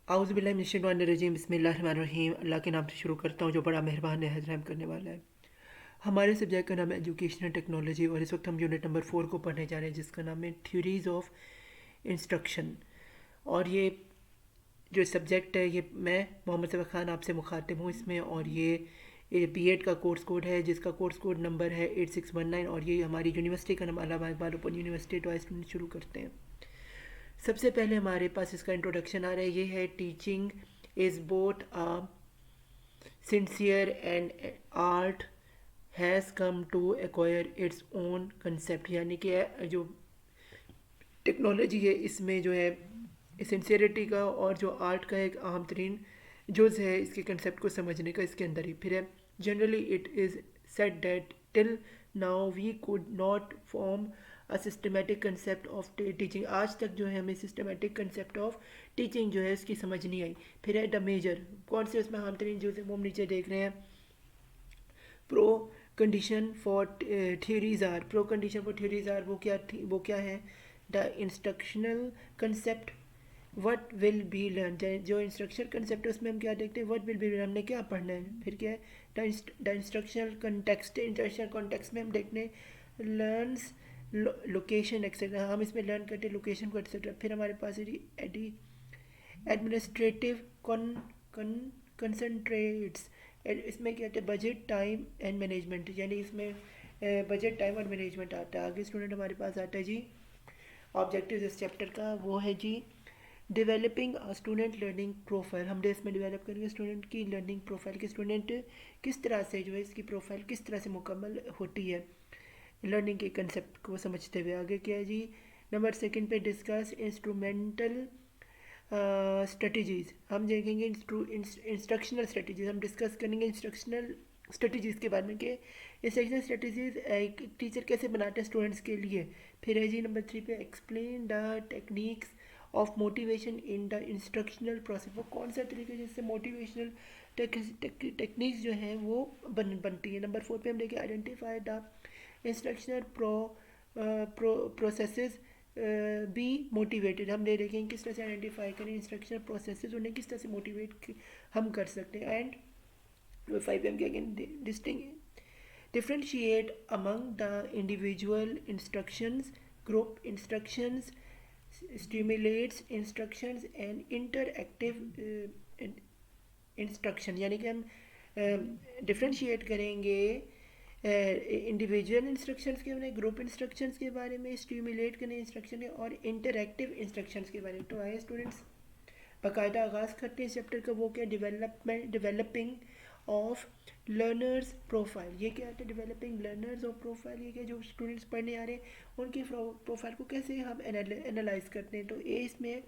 आउज़ुबिल्लाहिमिनश्शैतानिर्रजीम बिस्मिल्लाहिर्रहमानिर्रहीम। अल्लाह के नाम से शुरू करता हूँ जो बड़ा मेहरबान है, रहम करने वाला है। हमारे सब्जेक्ट का नाम है एजुकेशनल टेक्नोलॉजी और इस वक्त हम यूनिट नंबर 4 को पढ़ने जा रहे हैं जिसका नाम है थ्योरीज़ ऑफ इंस्ट्रक्शन। और ये जो सब्जेक्ट है ये मैं मोहम्मद सफ़ ख़ान आपसे मुखातिब हूँ इसमें। और ये बीएड का कोर्स कोड है जिसका कोर्स कोड नंबर है 8619 और ये हमारी यूनिवर्सिटी का नाम अल्लामा इकबाल ओपन यूनिवर्सिटी। तो स्टूडेंट शुरू करते हैं। सबसे पहले हमारे पास इसका इंट्रोडक्शन आ रहा है, ये है teaching is both a sincere and art has come to acquire its own concept. यानी कि जो टेक्नोलॉजी है इसमें जो है सिंसियरिटी का और जो आर्ट का एक अहम तरीन जुज़ है इसके कंसेप्ट को समझने का इसके अंदर ही। फिर है generally it is said that till now we could not form a systematic concept of teaching. आज तक जो है हमें सिस्टमेटिक कंसेप्ट ऑफ टीचिंग जो है इसकी समझ नहीं आई। फिर है द मेजर, कौन से उसमें अहम तरीन जुज़ है वो हम नीचे देख रहे हैं। Pro condition for theories are, pro condition for theories are वो क्या है। The instructional concept what will be learn, जो इंस्ट्रक्शनल कंसेप्ट है उसमें हम क्या देखते हैं, वट विल बी लर्न हमने क्या पढ़ना है। फिर क्या है the instructional context, instructional context में हम देखने लर्नस लोकेशन एक्सेट्रा, हम इसमें लर्न करते हैं लोकेशन को एक्सेट्रा। फिर हमारे पास एडमिनिस्ट्रेटिव कंसंट्रेट्स, इसमें क्या कहते हैं बजट टाइम एंड मैनेजमेंट, यानी इसमें बजट टाइम और मैनेजमेंट आता है। आगे स्टूडेंट हमारे पास आता है जी ऑब्जेक्टिव इस चैप्टर का, वो है जी developing a student learning profile. हम इसमें डेवलप करेंगे स्टूडेंट की लर्निंग प्रोफाइल कि स्टूडेंट किस तरह से जो है इसकी प्रोफाइल किस तरह से मुकम्मल होती है लर्निंग के कंसेप्ट को समझते हुए। आगे क्या है जी नंबर सेकंड पे डिस्कस इंस्ट्रूमेंटल स्ट्रेटजीज़, हम देखेंगे इंस्ट्रक्शनल स्ट्रेटजीज़, हम डिस्कस करेंगे इंस्ट्रक्शनल स्ट्रेटजीज़ के बारे में कि इंस्ट्रक्शनल स्ट्रेटजीज़ एक टीचर कैसे बनाते हैं स्टूडेंट्स के लिए। फिर है जी नंबर 3 पे explain the techniques of motivation in the instructional process, वो कौन सा तरीके जिससे मोटिवेशनल टेक्निक्स जो हैं वो बनती है। नंबर 4 पे हम देखें identify the instructional processes be motivated, हम देखेंगे किस तरह से आइडेंटिफाई करें इंस्ट्रक्शनल प्रोसेसेस, उन्हें किस तरह से मोटिवेट हम कर सकते हैं। एंड 5 पे हम क्या कहें differentiate among the individual instructions, group instructions, stimulates instructions and interactive instruction, यानी कि हम डिफ्रेंशिएट करेंगे इंडिविजुअल इंस्ट्रक्शंस के बारे में, ग्रुप इंस्ट्रक्शंस के बारे में, स्टिमुलेट करने इंस्ट्रक्शन और इंटरएक्टिव इंस्ट्रक्शंस के बारे में। तो आए स्टूडेंट्स बाकायदा आगाज़ करते हैं इस चैप्टर का, वो क्या डेवलपिंग ऑफ लर्नर्स प्रोफाइल। ये क्या है डेवलपिंग लर्नर्स ऑफ प्रोफाइल, ये क्या जो स्टूडेंट्स पढ़ने आ रहे हैं उनकी प्रोफाइल को कैसे हम एनालाइज करते हैं। तो ए इसमें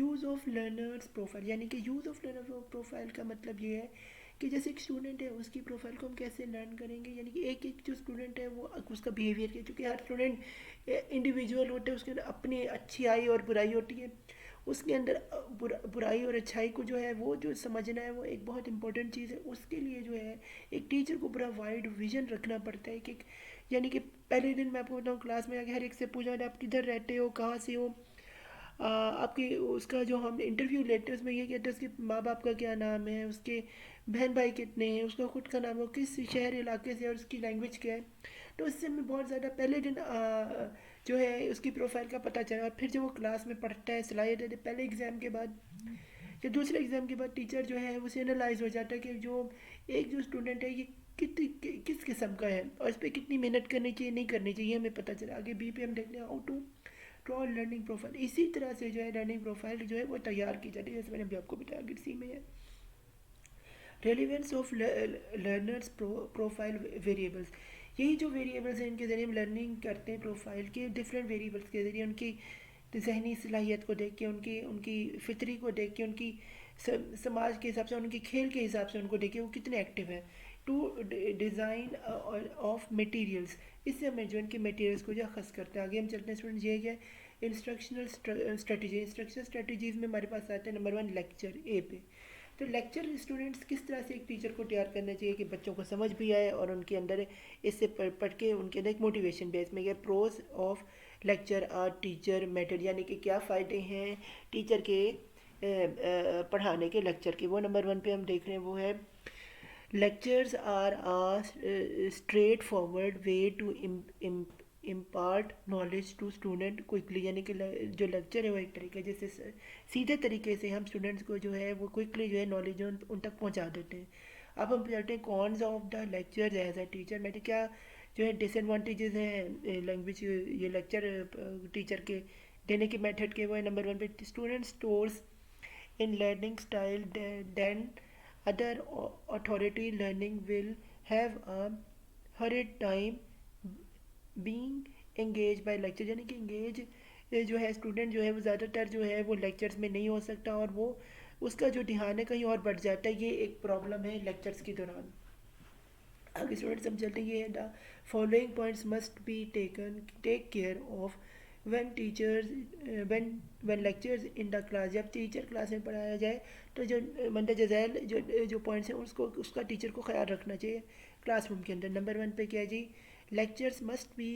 यूज़ ऑफ लर्नर्स प्रोफाइल, यानी कि यूज़ ऑफ लर्नर प्रोफाइल का मतलब ये है कि जैसे एक स्टूडेंट है उसकी प्रोफाइल को हम कैसे लर्न करेंगे, यानी कि एक एक जो स्टूडेंट है वो उसका बिहेवियर के, क्योंकि हर स्टूडेंट इंडिविजुअल होते हैं, उसके अंदर अपनी अच्छाई और बुराई होती है, उसके अंदर बुराई और अच्छाई को जो है वो जो समझना है वो एक बहुत इंपॉर्टेंट चीज़ है। उसके लिए जो है एक टीचर को बड़ा वाइड विजन रखना पड़ता है कि यानी कि पहले दिन मैं आपको बताऊँ क्लास में आके हर एक से पूछा आप किधर रहते हो, कहाँ से हो, आपके उसका जो हम इंटरव्यू लेते हैं उसमें ये कहते हैं उसके माँ बाप का क्या नाम है, उसके बहन भाई कितने हैं, उसका खुद का नाम है, किस शहर इलाके से और उसकी लैंग्वेज क्या है। तो इससे हमें बहुत ज़्यादा पहले दिन जो है उसकी प्रोफाइल का पता चला। और फिर जब वो क्लास में पढ़ता है सलाहियत देते पहले एग्ज़ाम के बाद या दूसरे एग्ज़ाम के बाद टीचर जो है उसे एनालाइज हो जाता है कि जो एक जो स्टूडेंट है ये किस किस्म का है और इस पर कितनी मेहनत करनी चाहिए नहीं करनी चाहिए हमें पता चला। आगे बी पे हम देखते हैं how to draw learning profile, इसी तरह से जो है लर्निंग प्रोफाइल जो है वो तैयार की जाती है जैसे मैंने अभी आपको बताया कि सी में है। Relevance of learners profile variables, यही जो वेरिएबल्स हैं इनके ज़रिए हम लर्निंग करते हैं प्रोफाइल के डिफरेंट वेरिएबल्स के ज़रिए उनकी जहनी सलाहियत को देख के, उनकी उनकी फितरी को देख के, उनकी समाज के हिसाब से, उनकी खेल के हिसाब से उनको देख के वो कितने एक्टिव हैं। टू डिज़ाइन ऑफ मटेरियल्स, इससे हम जो इनके मटेरियल्स को जो खस करते हैं। आगे हम चलते हैं स्टूडेंट, ये क्या इंस्ट्रक्शनल स्ट्रेटजी, इंस्ट्रक्शनल स्ट्रेटजीज़ में हमारे पास आते हैं नंबर 1 लेक्चर ए पे। तो लेक्चर स्टूडेंट्स किस तरह से एक टीचर को तैयार करना चाहिए कि बच्चों को समझ भी आए और उनके अंदर इससे पढ़ के उनके अंदर एक मोटिवेशन भी है। इसमें क्या pros of lecture or teacher method, यानी कि क्या फ़ायदे हैं टीचर के पढ़ाने के लेक्चर की। वो नंबर 1 पे हम देख रहे हैं, वो है lectures are a straightforward way to impart knowledge to student quickly। यानी कि जो लेक्चर है वो एक तरीके जैसे सीधे तरीके से हम स्टूडेंट्स को जो है वो क्विकली जो है नॉलेज उन तक पहुंचा देते हैं। अब हम चलते हैं cons of the lecture as a teacher. मैं क्या जो है डिसएडवांटेजेस हैं लैंग्वेज ये लेक्चर टीचर के देने के मेथड के। वो है नंबर 1 पे student stores in learning style than other authority learning will have a hard time being engaged by lecture। यानी कि engage जो है स्टूडेंट जो है वो ज़्यादातर जो है वो लेक्चर्स में नहीं हो सकता और वो उसका जो ध्यान है कहीं और बढ़ जाता है। ये एक प्रॉब्लम है लेक्चर्स के दौरान। आगे स्टूडेंट्स हम चलते हैं, ये the following points must be take care of when teachers when lectures in the class. जब टीचर क्लास में पढ़ाया जाए तो जो मंद जज़ैल जो पॉइंट्स हैं उसका टीचर को ख्याल रखना चाहिए क्लासरूम के अंदर। नंबर 1 पे क्या है जी, lectures must be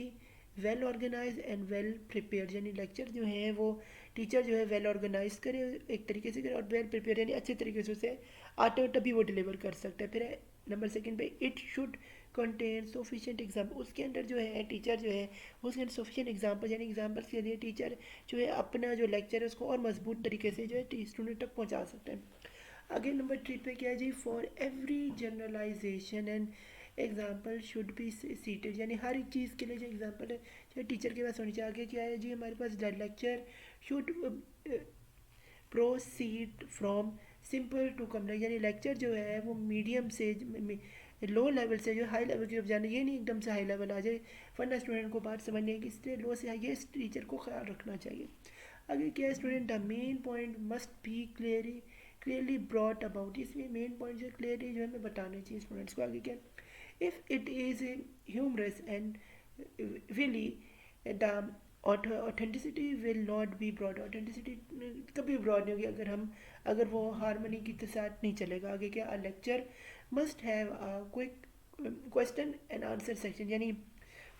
well organise and well prepare. यानी लेक्चर जो है वो टीचर जो है वेल ऑर्गेनाइज करे, एक तरीके से करे, और वेल प्रिपेयर यानी अच्छे तरीके से उसे आते हो तभी वो डिलीवर कर सकता है। फिर नंबर 2 पे it should contain sufficient example. उसके अंदर जो है टीचर जो है उसके अंदर सफिशिएंट एग्जाम्पल यानी एग्जाम्पल्स के लिए टीचर जो है अपना जो लेक्चर है उसको और मजबूत तरीके से जो है स्टूडेंट तक पहुंचा सकते हैं। आगे नंबर 3 पे क्या है जी, for every generalisation and example should be cited. यानी हर एक चीज़ के लिए जो एग्जाम्पल है जो टीचर के पास होनी चाहिए। आगे क्या है जी, हमारे पास the lecture should proceed from simple to complex. यानी लेक्चर जो है वो मीडियम से लो लेवल से जो हाई लेवल की तरफ जाना, ये नहीं एकदम से हाई लेवल आ जाए वरना स्टूडेंट को बात समझ नहीं आएगी, इसलिए लो से हाई ये टीचर को ख्याल रखना चाहिए। आगे क्या है student, the main point must be clearly brought about. इसमें मेन पॉइंट जो क्लियरली जो है हमें बताने चाहिए स्टूडेंट्स को। आगे क्या, if it is humorous and wily the authenticity will not be broad. Authenticity कभी ब्रॉड नहीं होगी अगर वो हारमोनी के साथ नहीं चलेगा। आगे क्या, अ lecture must have a quick question and answer section. यानी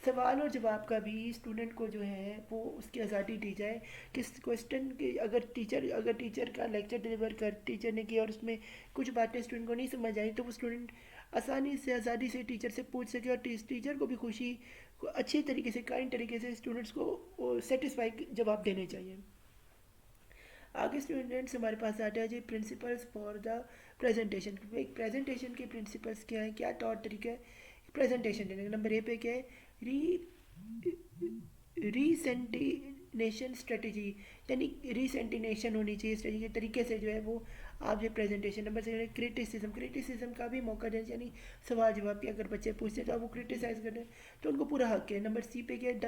सवाल और जवाब का भी स्टूडेंट को जो है वो उसकी आज़ादी दी जाए। किस क्वेश्चन के अगर टीचर का लेक्चर डिलीवर कर टीचर ने किया और उसमें कुछ बातें स्टूडेंट को नहीं समझ आई तो वो स्टूडेंट आसानी से आज़ादी से टीचर से पूछ सके और टीचर को भी खुशी को अच्छी तरीके से काइंड तरीके से स्टूडेंट्स को सेटिस्फाई जवाब देने चाहिए। आगे स्टूडेंट्स हमारे पास आते हैं जी प्रिंसिपल्स फॉर द प्रेजेंटेशन। एक प्रेजेंटेशन के प्रिंसिपल्स क्या है, क्या तौर तरीके है प्रेजेंटेशन देने का। नंबर ए पे क्या है, रीसेंटिनेशन स्ट्रेटजी। यानी रीसेंटिनेशन होनी चाहिए स्ट्रेटजी के तरीके से जो है वो आप जो प्रेजेंटेशन। नंबर सेकंड है क्रिटिसिज्म का भी मौका दें। यानी सवाल जवाब के अगर बच्चे पूछते हैं तो आप वो क्रिटिसाइज कर रहे हैं तो उनको पूरा हक है। नंबर सी पे क्या है,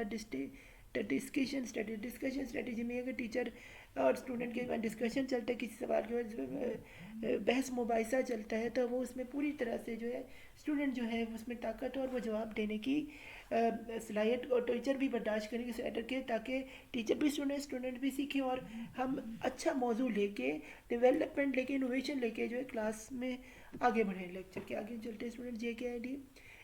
द डिस्कशन स्ट्रेटजी में अगर टीचर और स्टूडेंट के डिस्कशन चलता है किसी सवाल के बाद बहस मुबाहिसा चलता है तो वो उसमें पूरी तरह से जो है स्टूडेंट जो है उसमें ताकत और वो जवाब देने की सलाहियत और टीचर भी बर्दाश्त करेंगे सेटर के, ताकि टीचर भी स्टूडेंट भी सीखें और हम अच्छा मौजू लेके डेवलपमेंट लेके इनोवेशन लेके जो है क्लास में आगे बढ़ें। लेक्चर के आगे चलते हैं स्टूडेंट, जे क्या है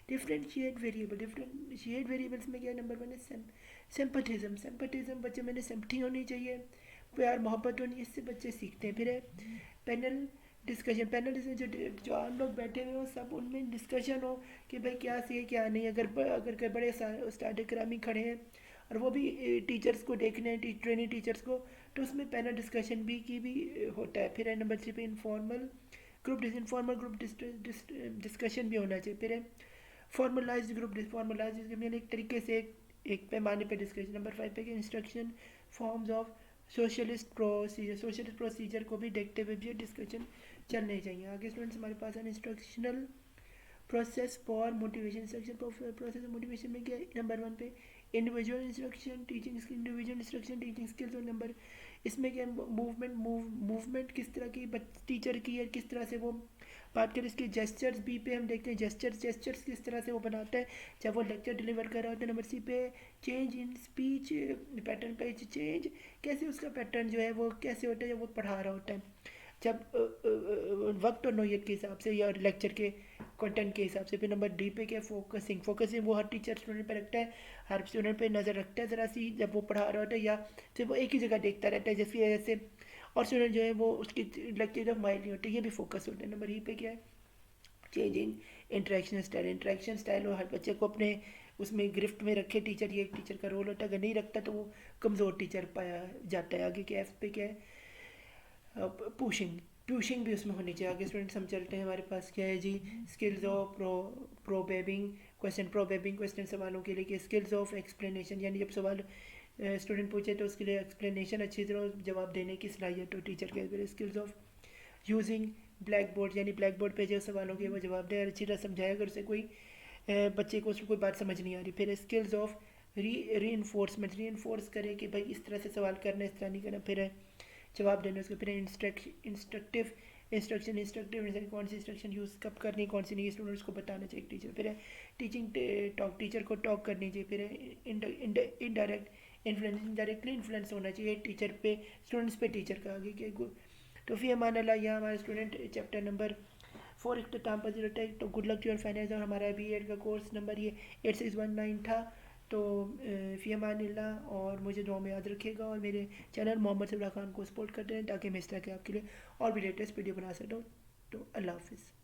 डिफरेंशिएट वेरिएबल्स में क्या है, नंबर 1 है सिंपथेटिज्म। बच्चे में सिंपथी होनी चाहिए, प्यार मोहब्बत होनी, इससे बच्चे सीखते हैं। फिर है पैनल डिस्कशन जो आम लोग बैठे हुए हो सब उनमें डिस्कशन हो कि भाई क्या सही है क्या नहीं। अगर कोई बड़े उस्ताद करामी खड़े हैं और वो भी टीचर्स को देखने हैं ट्रेनिंग टीचर्स को तो उसमें पैनल डिस्कशन भी होता है। फिर है नंबर 3 पे इनफॉर्मल ग्रुप डिस्कशन भी होना चाहिए। फिर है फॉर्मलाइज यानी एक तरीके से एक पैमाने पे डिस्कशन। नंबर 5 पे instruction forms of socialist procedure को भी देखते हुए भी डिस्कशन चलने चाहिए। आगे स्टूडेंट्स हमारे पास है instructional process for motivation. Instruction process motivation में क्या है, नंबर 1 पे इंडिविजुअल इंस्ट्रक्शन टीचिंग स्किल्स और नंबर इसमें क्या मूवमेंट किस तरह की टीचर की है, किस तरह से वो बात करें। इसके जेस्चर्स बी पे हम देखते हैं जेस्चर्स किस तरह से वो बनाता है जब वो लेक्चर डिलीवर कर रहा होता है। नंबर सी पे चेंज इन स्पीच पैटर्न पे चेंज कैसे उसका पैटर्न जो है वो कैसे होता है जब वो पढ़ा रहा होता है, जब वक्त और नोयत के हिसाब से या लेक्चर के कंटेंट के हिसाब से। फिर नंबर डी पे क्या फोकसिंग वो हर टीचर स्टूडेंट पे रखता है, हर स्टूडेंट पे नज़र रखता है ज़रा सी जब वो पढ़ा रहा होता है या फिर वो एक ही जगह देखता रहता है जिसकी वजह से और स्टूडेंट जो है वो उसकी लेक्चर जब माइंड नहीं होती, ये भी फोकस होते हैं। नंबर ई पे क्या है, change in interaction style. Interaction style और हर बच्चे को अपने उसमें गिरफ्त में रखे टीचर, ये एक टीचर का रोल होता है। अगर नहीं रखता तो वो कमज़ोर टीचर पाया जाता है। आगे के एफ पे क्या है, पुशिंग। पुशिंग भी उसमें होनी चाहिए। आगे स्टूडेंट्स हम चलते हैं, हमारे पास क्या है जी, स्किल्स ऑफ प्रोबेबिंग क्वेश्चन। प्रोबेबिंग क्वेश्चन सवालों के लिए कि स्किल्स ऑफ एक्सप्लेनेशन, यानी जब सवाल स्टूडेंट पूछे तो उसके लिए एक्सप्लेनेशन अच्छी तरह जवाब देने की सलाहियत हो टीचर के। Skills of using black board, यानी ब्लैक बोर्ड पे जो सवालों के वो जवाब दे और अच्छी तरह समझाया, अगर उसे कोई बच्चे को उसमें कोई बात समझ नहीं आ रही। फिर स्किल्स ऑफ री इन्फोर्समेंट, री इन्फोर्स करे कि भाई इस तरह से सवाल करना, इस तरह नहीं करना। फिर जवाब देने उसको। फिर इंस्ट्रक्टिव इंस्ट्रक्शन। इंस्ट्रक्टिव कौन सी इंस्ट्रक्शन यूज़ कब करनी, कौन सी नहीं, स्टूडेंट्स को बताना चाहिए टीचर। फिर है टीचिंग टॉक, टीचर को टॉक करनी चाहिए। फिर है इनडायरेक्ट इन्फ्लुएंस, डायरेक्टली इन्फ्लुएंस होना चाहिए टीचर पे, स्टूडेंट्स पे टीचर का। आगे के तो फिर हमारा ला यह हमारे स्टूडेंट चैप्टर नंबर 4 इख्तिताम पजीर होता है। तो good luck to your finals. और हमारा B.Ed का कोर्स नंबर ये 8619 था। तो फ़ी अमानिल्लाह, और मुझे दुआ में याद रखिएगा और मेरे चैनल मोहम्मद सब्रा खान को सपोर्ट करते हैं ताकि मैं इस तरह के आपके लिए और भी लेटेस्ट वीडियो बना सकता हूँ। तो अल्लाह हाफिज़।